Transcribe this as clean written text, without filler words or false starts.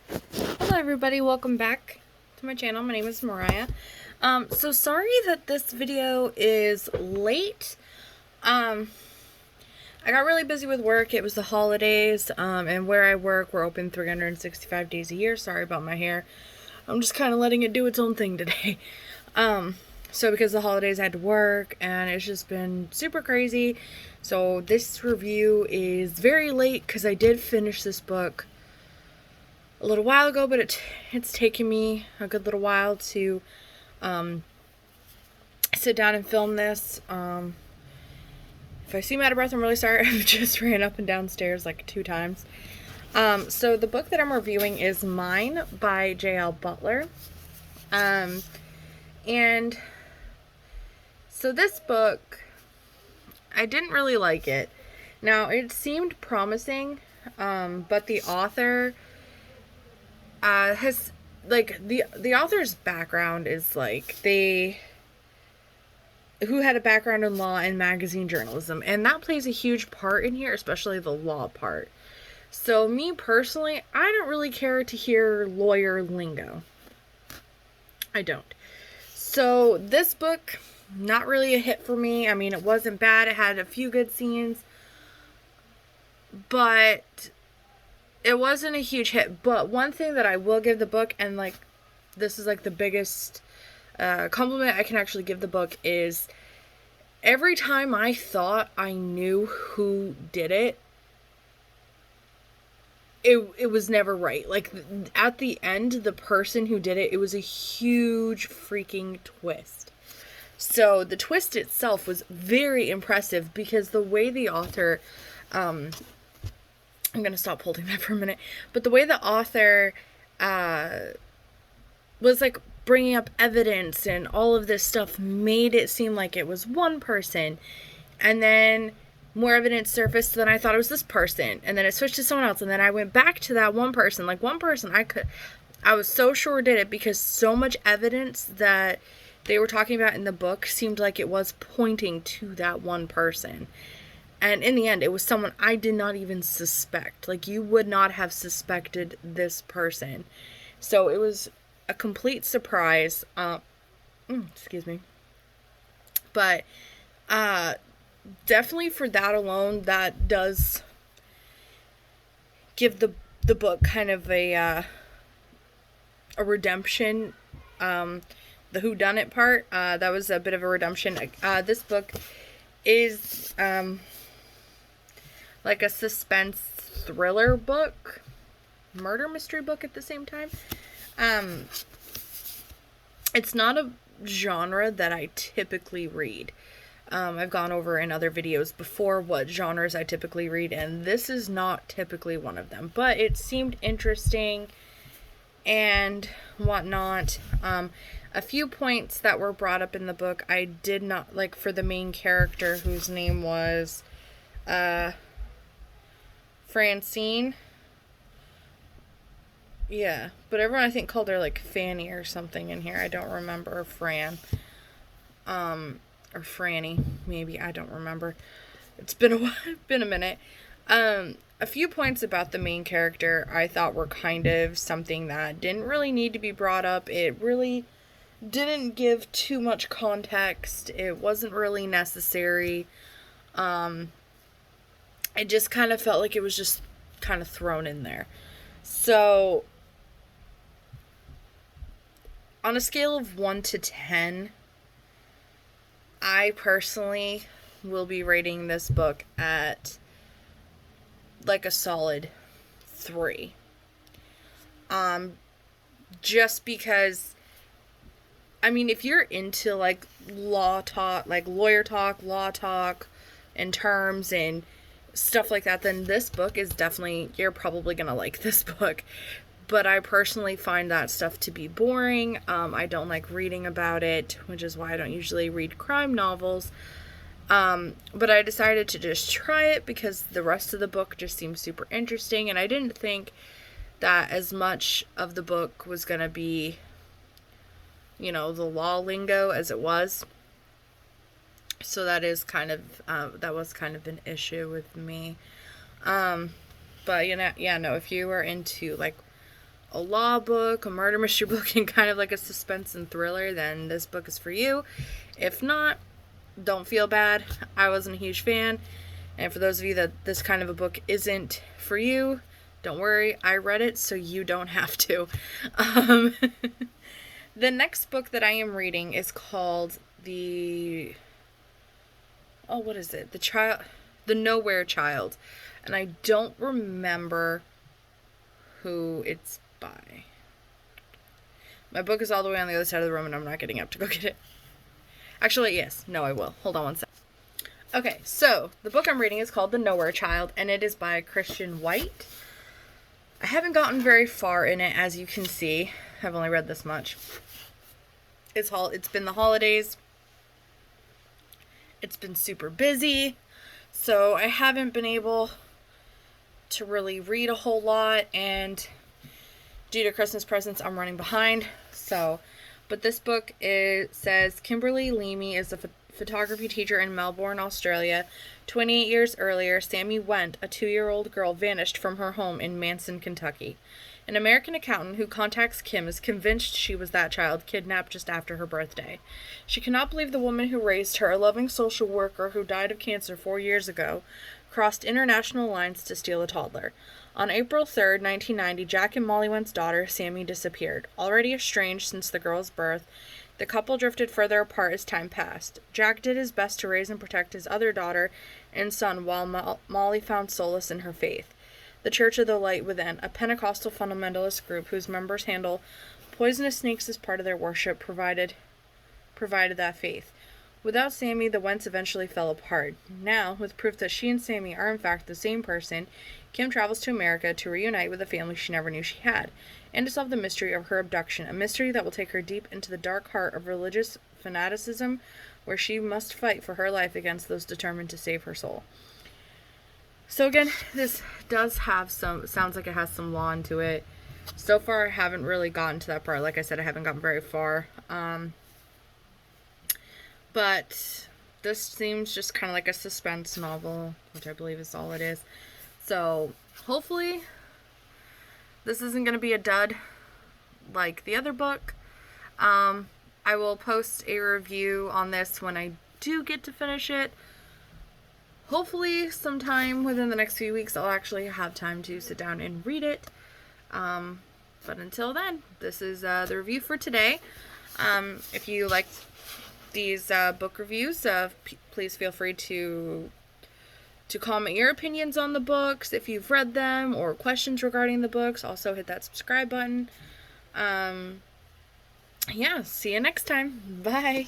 Hello everybody, welcome back to my channel. My name is Mariah. So sorry that this video is late. I got really busy with work. It was the holidays, and where I work, we're open 365 days a year. Sorry about my hair. I'm just kind of letting it do its own thing today. So because the holidays I had to work, and it's just been super crazy. So this review is very late because I did finish this book a little while ago, but it's taken me a good little while to sit down and film this. If I seem out of breath, I'm really sorry. I've just ran up and downstairs like 2 times. So the book that I'm reviewing is Mine by J.L Butler. And so this book, I didn't really like it. Now, it seemed promising, but the author has, like, the author's background is like who had a background in law and magazine journalism, and that plays a huge part in here, especially the law part. So me personally, I don't really care to hear lawyer lingo. I don't. So this book, not really a hit for me. I mean, it wasn't bad. It had a few good scenes, but it wasn't a huge hit. But one thing that I will give the book, and like this is like the biggest compliment I can actually give the book, is every time I thought I knew who did it, it was never right. Like, at the end, the person who did it, it was a huge freaking twist. So the twist itself was very impressive because the way the author, I'm going to stop holding that for a minute, but the way the author was like bringing up evidence and all of this stuff made it seem like it was one person, and then more evidence surfaced, then I thought it was this person, and then it switched to someone else, and then I went back to that one person. Like, one person I was so sure did it because so much evidence that they were talking about in the book seemed like it was pointing to that one person. And in the end, it was someone I did not even suspect. Like, you would not have suspected this person. So it was a complete surprise. Excuse me. But definitely for that alone, that does give the book kind of a redemption. The whodunit part, that was a bit of a redemption. This book is like a suspense thriller book, murder mystery book at the same time. It's not a genre that I typically read. I've gone over in other videos before what genres I typically read, and this is not typically one of them. But it seemed interesting and whatnot. A few points that were brought up in the book I did not like, for the main character, whose name was Francine. Yeah, but everyone I think called her like Fanny or something in here. I don't remember. Fran. Or Franny, maybe. I don't remember. It's been a while, been a minute. A few points about the main character I thought were kind of something that didn't really need to be brought up. It really didn't give too much context. It wasn't really necessary. I just kind of felt like it was just kind of thrown in there. So, on a scale of 1 to 10, I personally will be rating this book at like a solid 3. Just because, I mean, if you're into like law talk, like lawyer talk, law talk, and terms and stuff like that, then this book is definitely, you're probably gonna like this book. But I personally find that stuff to be boring. I don't like reading about it, which is why I don't usually read crime novels. But I decided to just try it because the rest of the book just seemed super interesting, and I didn't think that as much of the book was going to be, the law lingo as it was. So that is kind of, that was kind of an issue with me. But, no, if you are into, like, a law book, a murder mystery book, and kind of like a suspense and thriller, then this book is for you. If not, don't feel bad. I wasn't a huge fan. And for those of you that this kind of a book isn't for you, don't worry. I read it, so you don't have to. The next book that I am reading is called The Nowhere Child. And I don't remember who it's by. My book is all the way on the other side of the room and I'm not getting up to go get it. Actually, yes. No, I will. Hold on one sec. Okay, so the book I'm reading is called The Nowhere Child, and it is by Christian White. I haven't gotten very far in it, as you can see. I've only read this much. It's been the holidays. It's been super busy, so I haven't been able to really read a whole lot, and due to Christmas presents, I'm running behind. But this book says Kimberly Leamy is a photography teacher in Melbourne, Australia. 28 years earlier, Sammy Went, a 2-year-old girl, vanished from her home in Manson, Kentucky. An American accountant who contacts Kim is convinced she was that child kidnapped just after her birthday. She cannot believe the woman who raised her, a loving social worker who died of cancer 4 years ago, crossed international lines to steal a toddler. On April 3rd, 1990, Jack and Molly Went's daughter, Sammy, disappeared. Already estranged since the girl's birth, the couple drifted further apart as time passed. Jack did his best to raise and protect his other daughter and son, while Molly found solace in her faith. The Church of the Light Within, a Pentecostal fundamentalist group whose members handle poisonous snakes as part of their worship, provided that faith. Without Sammy, the Wents eventually fell apart. Now, with proof that she and Sammy are in fact the same person, Kim travels to America to reunite with a family she never knew she had, and to solve the mystery of her abduction, a mystery that will take her deep into the dark heart of religious fanaticism, where she must fight for her life against those determined to save her soul. So again, this does have sounds like it has some law into it. So far, I haven't really gotten to that part. Like I said, I haven't gotten very far. But this seems just kind of like a suspense novel, which I believe is all it is. So, hopefully, this isn't going to be a dud like the other book. I will post a review on this when I do get to finish it. Hopefully, sometime within the next few weeks, I'll actually have time to sit down and read it. But until then, this is the review for today. If you like these book reviews, please feel free to comment your opinions on the books if you've read them, or questions regarding the books. Also hit that subscribe button. Yeah, see you next time. Bye.